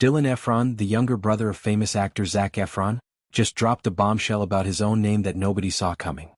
Dylan Efron, the younger brother of famous actor Zac Efron, just dropped a bombshell about his own name that nobody saw coming.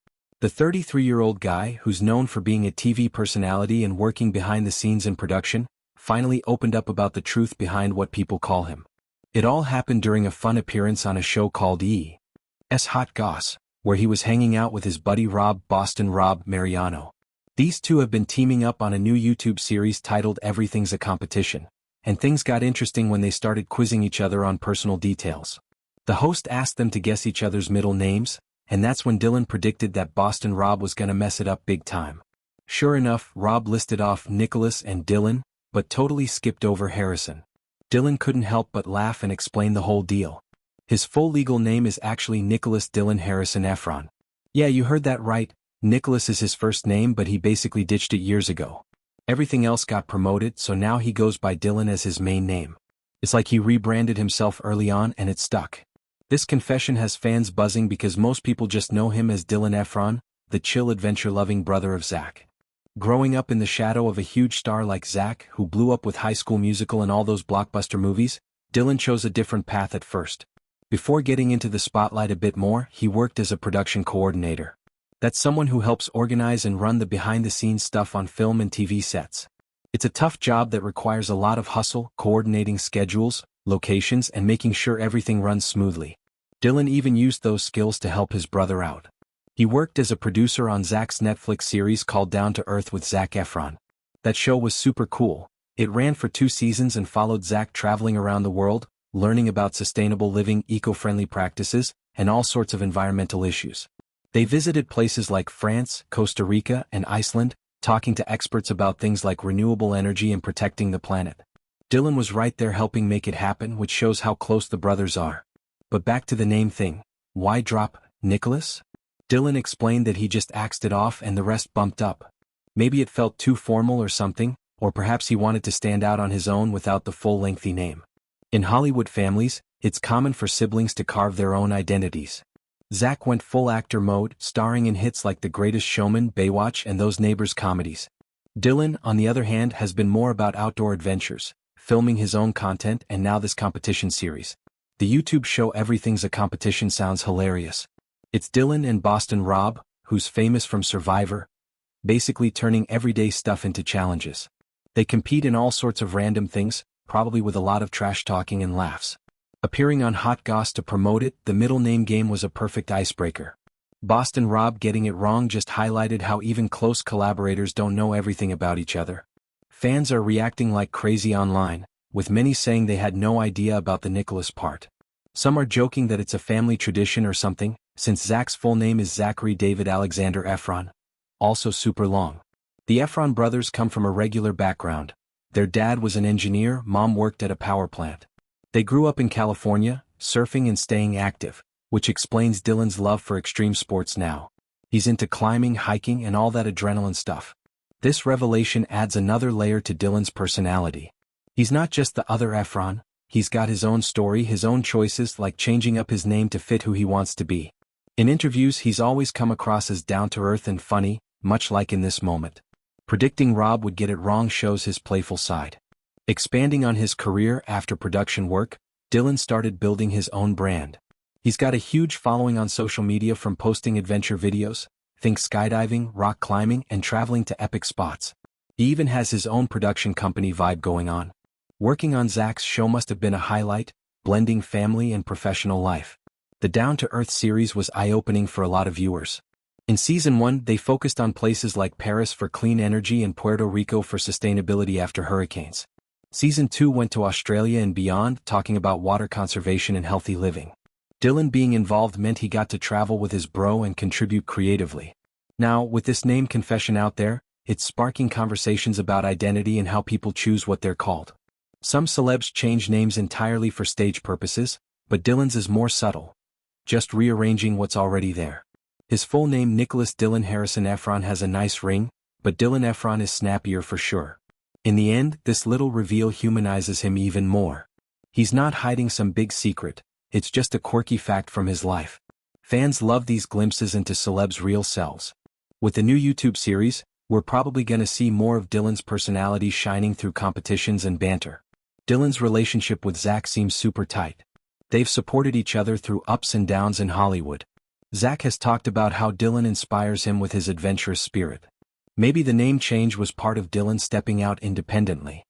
The 33-year-old guy, who's known for being a TV personality and working behind the scenes in production, finally opened up about the truth behind what people call him. It all happened during a fun appearance on a show called E!'s Hot Goss, where he was hanging out with his buddy Boston Rob Mariano. These two have been teaming up on a new YouTube series titled Everything's a Competition, and things got interesting when they started quizzing each other on personal details. The host asked them to guess each other's middle names, and that's when Dylan predicted that Boston Rob was gonna mess it up big time. Sure enough, Rob listed off Nicholas and Dylan, but totally skipped over Harrison. Dylan couldn't help but laugh and explain the whole deal. His full legal name is actually Nicholas Dylan Harrison Efron. Yeah, you heard that right, Nicholas is his first name, but he basically ditched it years ago. Everything else got promoted, so now he goes by Dylan as his main name. It's like he rebranded himself early on and it stuck. This confession has fans buzzing because most people just know him as Dylan Efron, the chill adventure-loving brother of Zac. Growing up in the shadow of a huge star like Zac, who blew up with High School Musical and all those blockbuster movies, Dylan chose a different path at first. Before getting into the spotlight a bit more, he worked as a production coordinator. That's someone who helps organize and run the behind-the-scenes stuff on film and TV sets. It's a tough job that requires a lot of hustle, coordinating schedules, locations, and making sure everything runs smoothly. Dylan even used those skills to help his brother out. He worked as a producer on Zac's Netflix series called Down to Earth with Zac Efron. That show was super cool. It ran for 2 seasons and followed Zac traveling around the world, learning about sustainable living, eco-friendly practices, and all sorts of environmental issues. They visited places like France, Costa Rica, and Iceland, talking to experts about things like renewable energy and protecting the planet. Dylan was right there helping make it happen, which shows how close the brothers are. But back to the name thing. Why drop Nicholas? Dylan explained that he just axed it off and the rest bumped up. Maybe it felt too formal or something, or perhaps he wanted to stand out on his own without the full lengthy name. In Hollywood families, it's common for siblings to carve their own identities. Zac went full actor mode, starring in hits like The Greatest Showman, Baywatch, and those Neighbors comedies. Dylan, on the other hand, has been more about outdoor adventures, filming his own content, and now this competition series. The YouTube show Everything's a Competition sounds hilarious. It's Dylan and Boston Rob, who's famous from Survivor, basically turning everyday stuff into challenges. They compete in all sorts of random things, probably with a lot of trash talking and laughs. Appearing on Hot Goss to promote it, the middle name game was a perfect icebreaker. Boston Rob getting it wrong just highlighted how even close collaborators don't know everything about each other. Fans are reacting like crazy online, with many saying they had no idea about the Nicholas part. Some are joking that it's a family tradition or something, since Zac's full name is Zachary David Alexander Efron. Also super long. The Efron brothers come from a regular background. Their dad was an engineer, mom worked at a power plant. They grew up in California, surfing and staying active, which explains Dylan's love for extreme sports now. He's into climbing, hiking, and all that adrenaline stuff. This revelation adds another layer to Dylan's personality. He's not just the other Efron, he's got his own story, his own choices, like changing up his name to fit who he wants to be. In interviews, he's always come across as down-to-earth and funny, much like in this moment. Predicting Rob would get it wrong shows his playful side. Expanding on his career after production work, Dylan started building his own brand. He's got a huge following on social media from posting adventure videos, think skydiving, rock climbing, and traveling to epic spots. He even has his own production company vibe going on. Working on Zac's show must have been a highlight, blending family and professional life. The Down to Earth series was eye-opening for a lot of viewers. In Season 1, they focused on places like Paris for clean energy and Puerto Rico for sustainability after hurricanes. Season 2 went to Australia and beyond, talking about water conservation and healthy living. Dylan being involved meant he got to travel with his bro and contribute creatively. Now, with this name confession out there, it's sparking conversations about identity and how people choose what they're called. Some celebs change names entirely for stage purposes, but Dylan's is more subtle, just rearranging what's already there. His full name Nicholas Dylan Harrison Efron has a nice ring, but Dylan Efron is snappier for sure. In the end, this little reveal humanizes him even more. He's not hiding some big secret, it's just a quirky fact from his life. Fans love these glimpses into celebs' real selves. With the new YouTube series, we're probably gonna see more of Dylan's personality shining through competitions and banter. Dylan's relationship with Zac seems super tight. They've supported each other through ups and downs in Hollywood. Zac has talked about how Dylan inspires him with his adventurous spirit. Maybe the name change was part of Dylan stepping out independently.